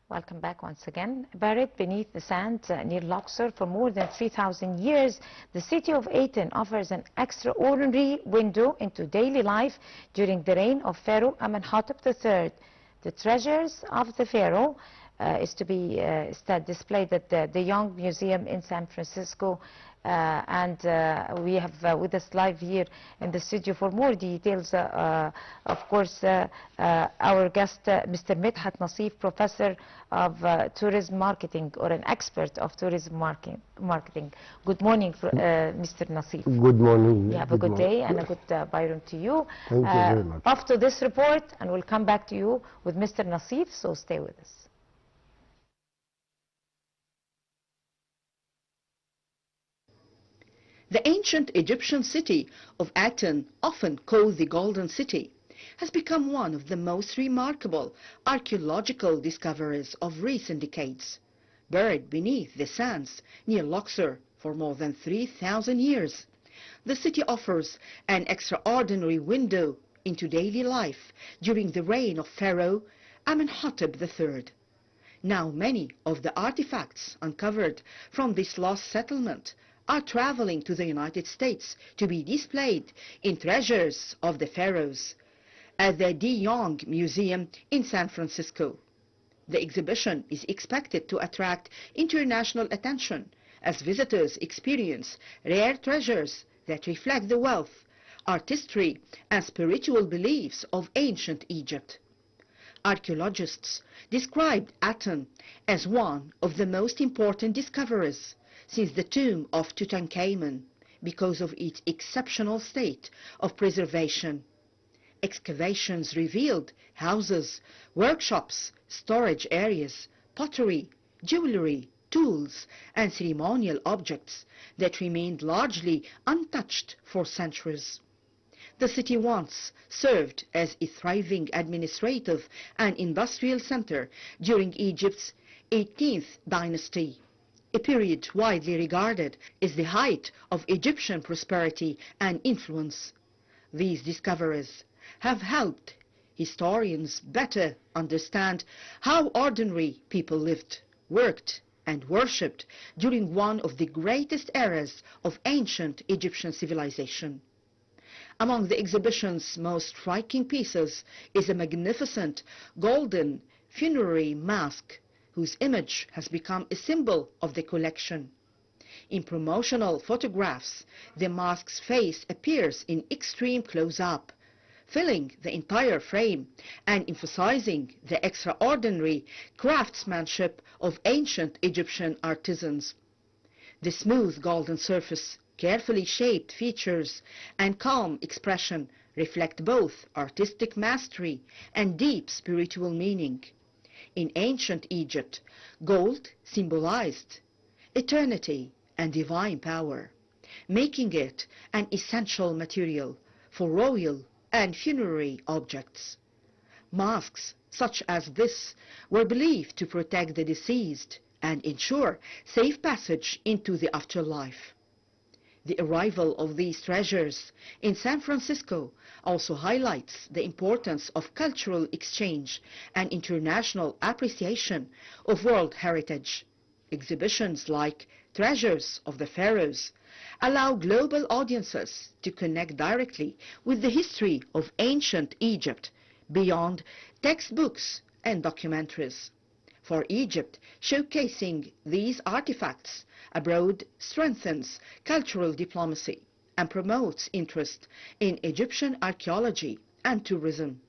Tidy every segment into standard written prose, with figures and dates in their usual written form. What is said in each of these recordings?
Welcome back once again. Buried beneath the sand near Luxor for more than 3,000 years, the city of Aten offers an extraordinary window into daily life during the reign of Pharaoh Amenhotep III. The treasures of the Pharaoh is to be displayed at the Young Museum in San Francisco. And we have with us live here in the studio for more details, of course, our guest, Mr. Medhat Nasif, Professor of Tourism Marketing, or an expert of tourism marketing. Good morning, Mr. Nasif. Good morning. You have a good day and a good Byron to you. Thank you very much. After this report, and we'll come back to you with Mr. Nasif, so stay with us. The ancient Egyptian city of Aten, often called the Golden City, has become one of the most remarkable archaeological discoveries of recent decades. Buried beneath the sands near Luxor for more than 3,000 years, the city offers an extraordinary window into daily life during the reign of Pharaoh Amenhotep III. Now many of the artifacts uncovered from this lost settlement are traveling to the United States to be displayed in Treasures of the Pharaohs at the De Young Museum in San Francisco. The exhibition is expected to attract international attention as visitors experience rare treasures that reflect the wealth, artistry, and spiritual beliefs of ancient Egypt. Archaeologists described Aten as one of the most important discoveries since the tomb of Tutankhamun because of its exceptional state of preservation. Excavations revealed houses, workshops, storage areas, pottery, jewelry, tools, and ceremonial objects that remained largely untouched for centuries. The city once served as a thriving administrative and industrial center during Egypt's 18th dynasty, a period widely regarded as the height of Egyptian prosperity and influence. These discoveries have helped historians better understand how ordinary people lived, worked, and worshipped during one of the greatest eras of ancient Egyptian civilization. Among the exhibition's most striking pieces is a magnificent golden funerary mask whose image has become a symbol of the collection. In promotional photographs, the mask's face appears in extreme close-up, filling the entire frame and emphasizing the extraordinary craftsmanship of ancient Egyptian artisans. The smooth golden surface, carefully shaped features, and calm expression reflect both artistic mastery and deep spiritual meaning. In ancient Egypt, gold symbolized eternity and divine power, making it an essential material for royal and funerary objects. Masks such as this were believed to protect the deceased and ensure safe passage into the afterlife. The arrival of these treasures in San Francisco also highlights the importance of cultural exchange and international appreciation of world heritage. Exhibitions like Treasures of the Pharaohs allow global audiences to connect directly with the history of ancient Egypt beyond textbooks and documentaries. For Egypt, showcasing these artifacts abroad strengthens cultural diplomacy and promotes interest in Egyptian archaeology and tourism.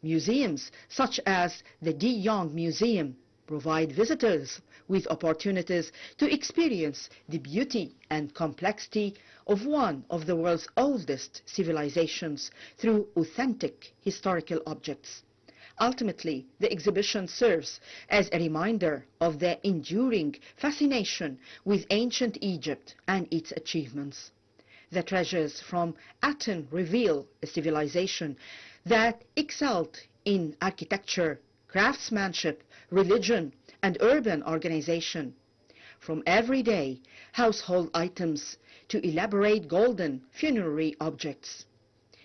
Museums such as the De Young Museum provide visitors with opportunities to experience the beauty and complexity of one of the world's oldest civilizations through authentic historical objects. Ultimately, the exhibition serves as a reminder of the enduring fascination with ancient Egypt and its achievements. The treasures from Aten reveal a civilization that excelled in architecture, craftsmanship, religion, and urban organization. From everyday household items to elaborate golden funerary objects,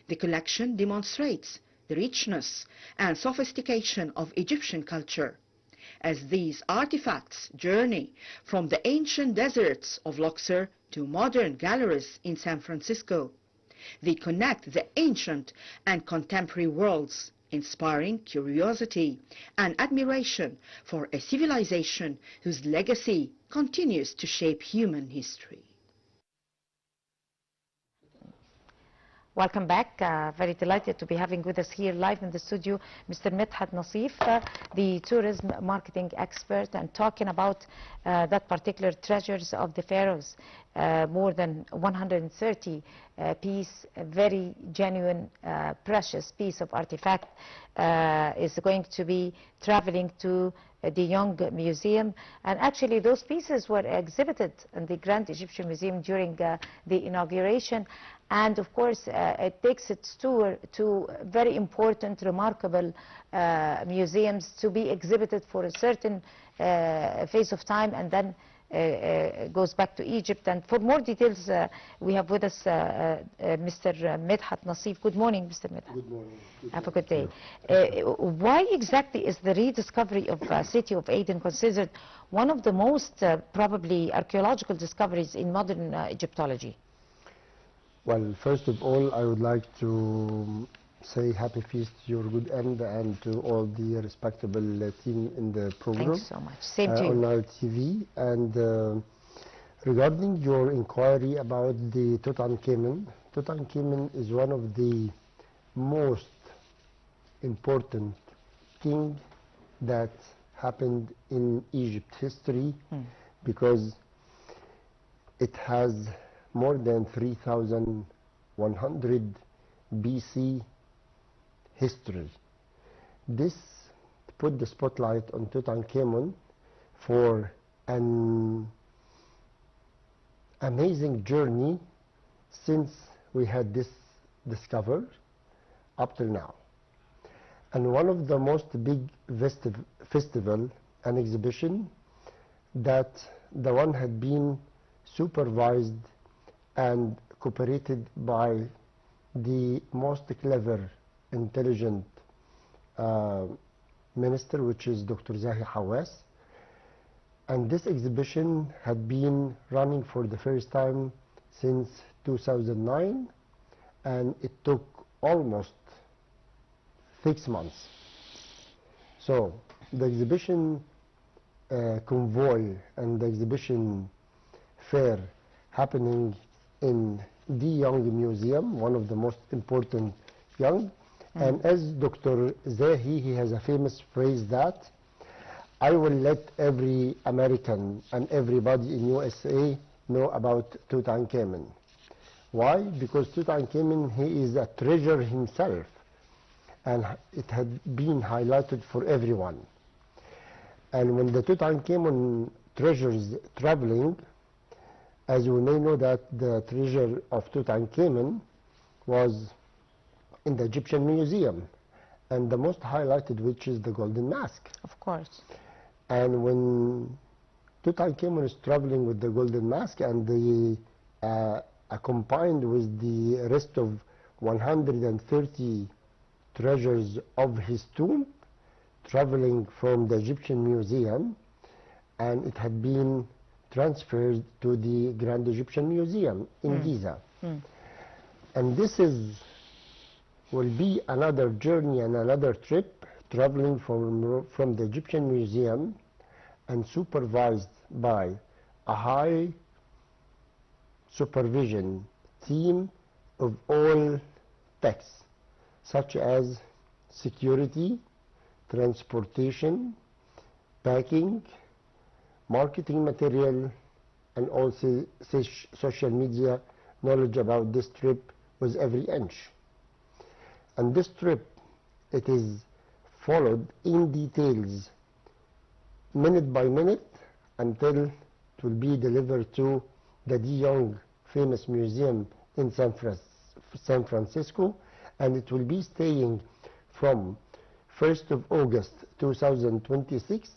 the collection demonstrates the richness and sophistication of Egyptian culture as these artifacts journey from the ancient deserts of Luxor to modern galleries in San Francisco. They connect the ancient and contemporary worlds, inspiring curiosity and admiration for a civilization whose legacy continues to shape human history. Welcome back. Very delighted to be having with us here live in the studio Mr. Medhat Nasif, the tourism marketing expert, and talking about that particular treasures of the pharaohs. More than 130 piece, very genuine, precious piece of artifact is going to be traveling to the Young Museum. And actually those pieces were exhibited in the Grand Egyptian Museum during the inauguration. And of course, it takes its tour to very important, remarkable museums to be exhibited for a certain phase of time, and then goes back to Egypt. And for more details, we have with us Mr. Medhat Nasif. Good morning, Mr. Medhat. Good morning. Have a good day. Why exactly is the rediscovery of City of Aden considered one of the most probably archaeological discoveries in modern Egyptology? Well, first of all, I would like to say happy feast to your good end and to all the respectable team in the program. Thanks so much. Same to you. On Nile TV. And regarding your inquiry about the Tutankhamun is one of the most important things that happened in Egypt history, because it has more than 3,100 BC history. This put the spotlight on Tutankhamun for an amazing journey since we had this discovered up till now. And one of the most big festival and exhibition that the one had been supervised and cooperated by the most clever, intelligent minister, which is Dr. Zahi Hawass. And this exhibition had been running for the first time since 2009, and it took almost 6 months. So the exhibition convoy and the exhibition fair happening in the Young Museum, one of the most important young. And as Dr. Zahi, he has a famous phrase that I will let every American and everybody in USA know about Tutankhamun. Why? Because Tutankhamun, he is a treasure himself, and it had been highlighted for everyone. And when the Tutankhamun treasure is traveling, as you may know that the treasure of Tutankhamun was in the Egyptian Museum, and the most highlighted, which is the golden mask. Of course. And when Tutankhamun is traveling with the golden mask, and the combined with the rest of 130 treasures of his tomb, traveling from the Egyptian Museum, and it had been transferred to the Grand Egyptian Museum in Giza. And this will be another journey and another trip, traveling from the Egyptian Museum and supervised by a high supervision team of all texts, such as security, transportation, packing, marketing material, and also social media knowledge about this trip was every inch. And this trip, it is followed in details, minute by minute, until it will be delivered to the De Young famous museum in San Francisco, and it will be staying from 1st of August 2026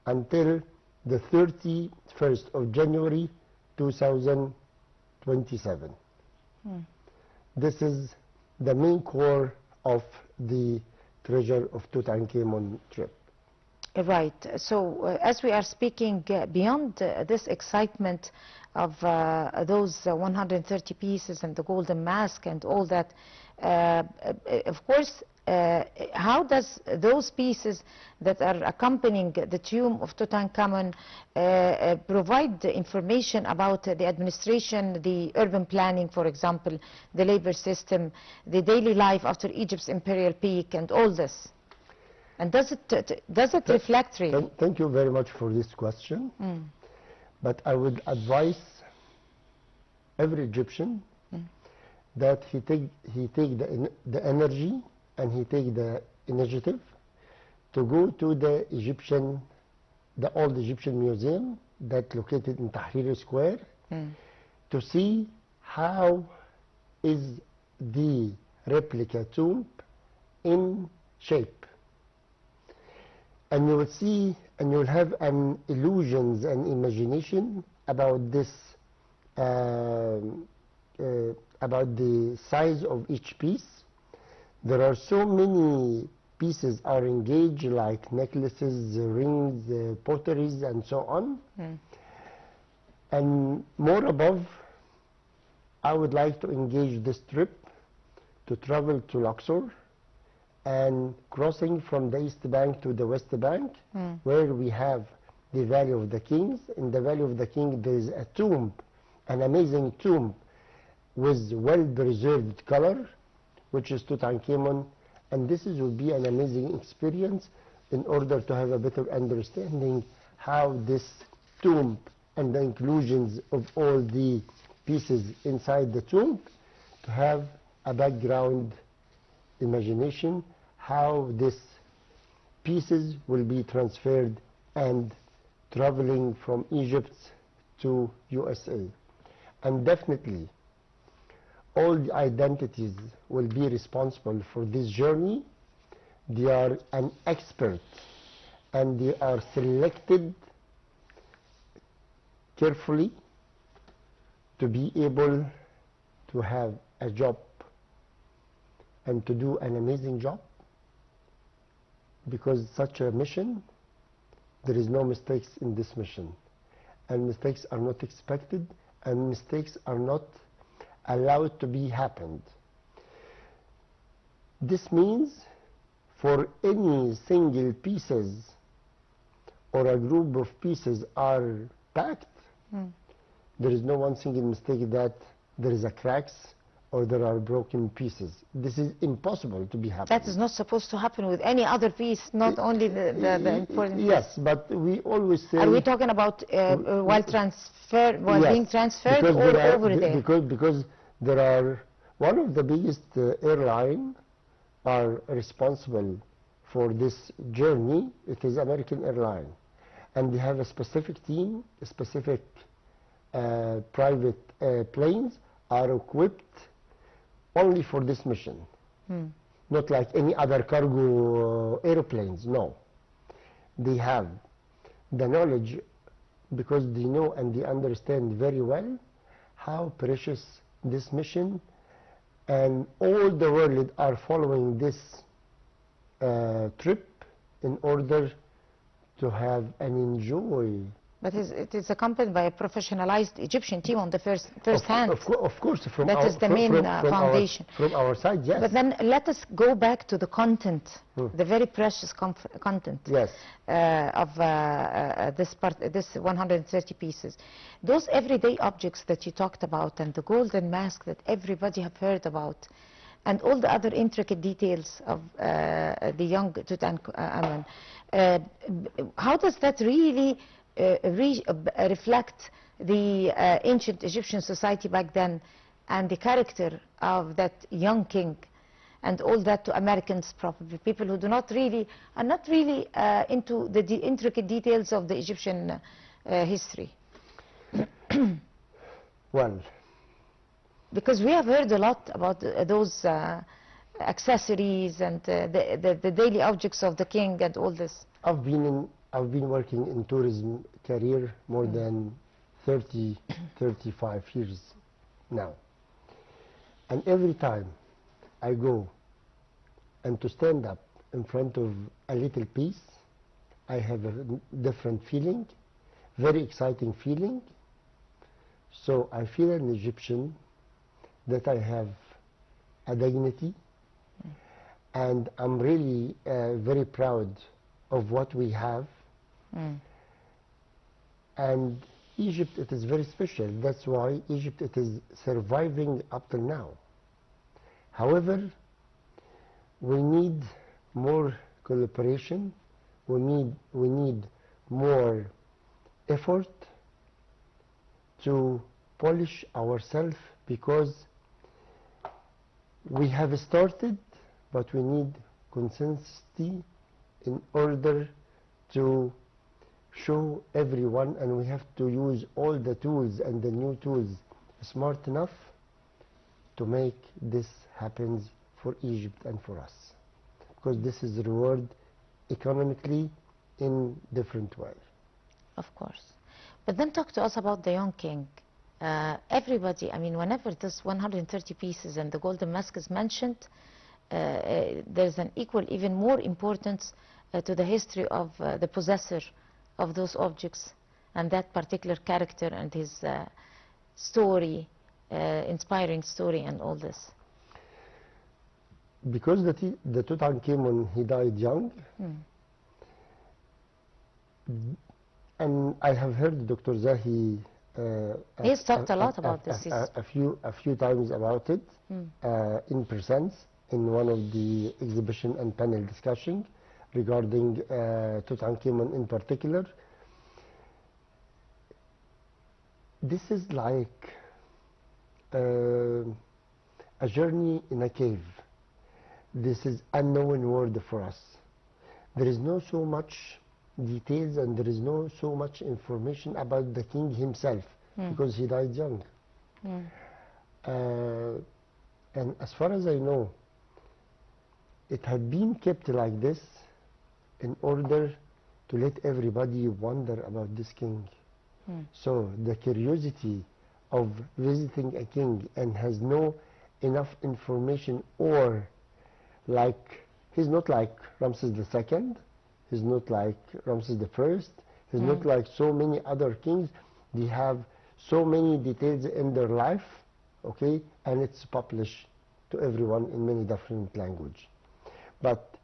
until the 31st of January 2027. This is the main core of the treasure of Tutankhamun trip. Right. So as we are speaking, beyond this excitement of those 130 pieces and the golden mask and all that, of course, how does those pieces that are accompanying the tomb of Tutankhamun provide the information about the administration, the urban planning, for example, the labor system, the daily life after Egypt's imperial peak, and all this? And does it reflect really? Thank you very much for this question. But I would advise every Egyptian that he take the energy and he take the initiative to go to the old Egyptian museum that located in Tahrir Square to see how is the replica tomb in shape. And you will see, and you will have an illusions and imagination about this, about the size of each piece. There are so many pieces are engaged, like necklaces, rings, potteries, and so on. And more above, I would like to engage this trip to travel to Luxor and crossing from the East Bank to the West Bank, where we have the Valley of the Kings. In the Valley of the King, there is a tomb, an amazing tomb with well-preserved color, which is Tutankhamun. And this will be an amazing experience in order to have a better understanding how this tomb and the inclusions of all the pieces inside the tomb, to have a background imagination how these pieces will be transferred and traveling from Egypt to USA. And definitely all the identities will be responsible for this journey. They are an expert and they are selected carefully to be able to have a job and to do an amazing job, because such a mission, there is no mistakes in this mission, and mistakes are not expected, and mistakes are not allowed to be happened. This means for any single pieces or a group of pieces are packed, there is no one single mistake that there is a cracks or there are broken pieces. This is impossible to be happening. That is not supposed to happen with any other piece, not only the important piece. Yes, but we always say... Are we talking about while being transferred or over there? Because there are, one of the biggest airline are responsible for this journey. It is American Airline. And they have a specific team, a specific private planes are equipped only for this mission. Not like any other cargo airplanes, no. They have the knowledge because they know and they understand very well how precious this mission, and all the world are following this trip in order to have and enjoy. But it is accompanied by a professionalized Egyptian team on the first hand. Of course, from that is the main foundation. From our side, yes. But then let us go back to the content, the very precious content of this 130 pieces. Those everyday objects that you talked about, and the golden mask that everybody have heard about, and all the other intricate details of the young Tutankhamun, how does that really reflect the ancient Egyptian society back then, and the character of that young king, and all that to Americans, probably people who are not really into the intricate details of the Egyptian history? Well, because we have heard a lot about those accessories and the daily objects of the king and all this. I've been working in tourism career more than 35 years now. And every time I go and to stand up in front of a little piece, I have a different feeling, very exciting feeling. So I feel an Egyptian, that I have a dignity, and I'm really very proud of what we have. And Egypt, it is very special. That's why Egypt, it is surviving up till now. However, we need more collaboration. We need more effort to polish ourselves, because we have started, but we need consistency in order to show everyone, and we have to use all the tools and the new tools smart enough to make this happen for Egypt and for us, because this is reward economically in different way. Of course. But then talk to us about the young king. Everybody, I mean, whenever this 130 pieces and the golden mask is mentioned, there's an equal, even more importance to the history of the possessor of those objects and that particular character and his story, inspiring story and all this. Because the Tutankhamun, he died young, and I have heard Dr. Zahi he's talked a lot about this. A few times about it in presence in one of the exhibition and panel discussion regarding Tutankhamun in particular. This is like a journey in a cave. This is unknown world for us. There is no so much details, and there is no so much information about the king himself, because he died young. And as far as I know, it had been kept like this in order to let everybody wonder about this king. So the curiosity of visiting a king and has no enough information, or like, he's not like Ramses II, he's not like Ramses I, he's not like so many other kings. They have so many details in their life, okay, and it's published to everyone in many different languages. But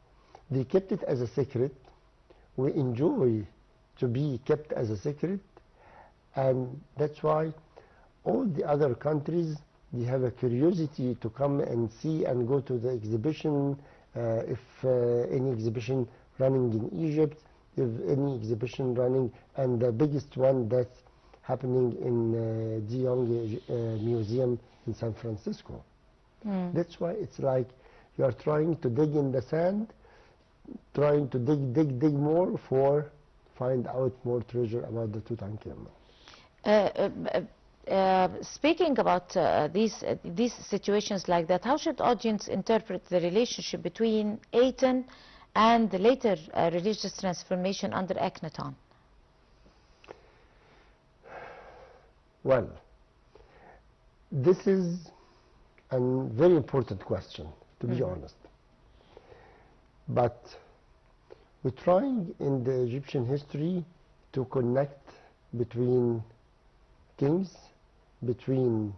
they kept it as a secret. We enjoy to be kept as a secret, and that's why all the other countries, they have a curiosity to come and see and go to the exhibition, if any exhibition running in Egypt, if any exhibition running, and the biggest one that's happening in De Young Museum in San Francisco. That's why it's like you are trying to dig in the sand, trying to dig more for find out more treasure about the Tutankhamun. Speaking about these situations like that, how should audience interpret the relationship between Aten and the later religious transformation under Akhenaton? Well, this is a very important question, to be honest. But we're trying in the Egyptian history to connect between kings, between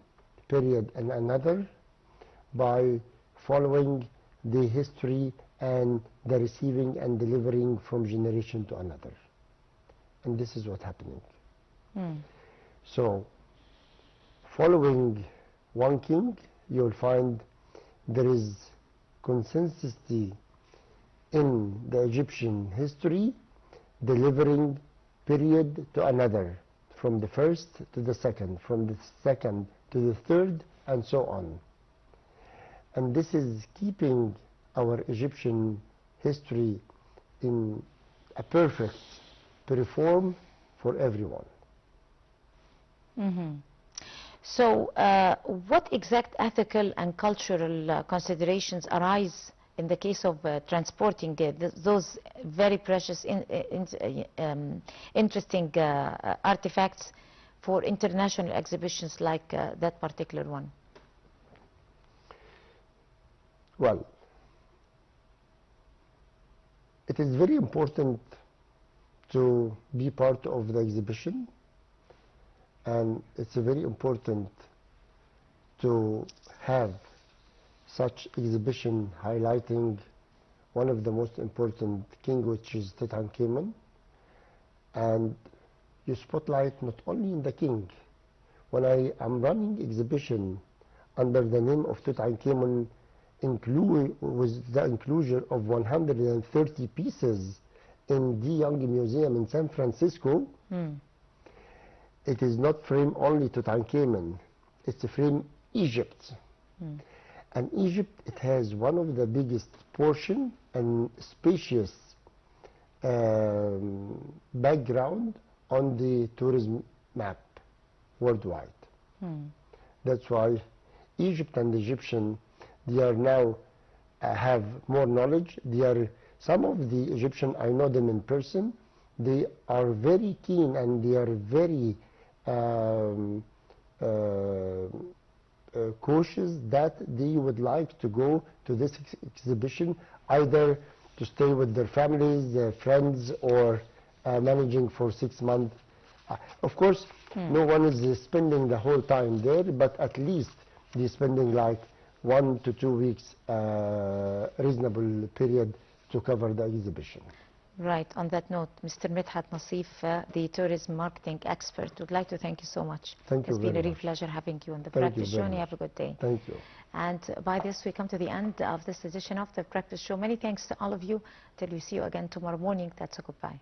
period and another, by following the history and the receiving and delivering from generation to another. And this is what's happening. So, following one king, you'll find there is consistency in the Egyptian history, delivering period to another, from the first to the second, from the second to the third, and so on. And this is keeping our Egyptian history in a perfect perform for everyone. So what exact ethical and cultural considerations arise in the case of transporting those very precious, interesting artifacts for international exhibitions like that particular one? Well, it is very important to be part of the exhibition, and it's very important to have such exhibition highlighting one of the most important king, which is Tutankhamun, and you spotlight not only in the king. When I am running exhibition under the name of Tutankhamun, with the inclusion of 130 pieces in the Young Museum in San Francisco, it is not frame only Tutankhamun, it's a frame Egypt. And Egypt, it has one of the biggest portion and spacious background on the tourism map worldwide. That's why Egypt and Egyptian, they are now have more knowledge. They are, some of the Egyptian, I know them in person, they are very keen and they are very cautious that they would like to go to this exhibition, either to stay with their families, their friends, or managing for 6 months. Of course, no one is spending the whole time there, but at least they're spending like 1 to 2 weeks reasonable period to cover the exhibition. Right. On that note, Mr. Medhat Nasif, the tourism marketing expert, would like to thank you so much. Thank you It's been very a real much. pleasure having you on the Thank Breakfast you Show, very and you much. have a good day. Thank you. And by this, we come to the end of this edition of the Breakfast Show. Many thanks to all of you. Till we see you again tomorrow morning. That's a goodbye.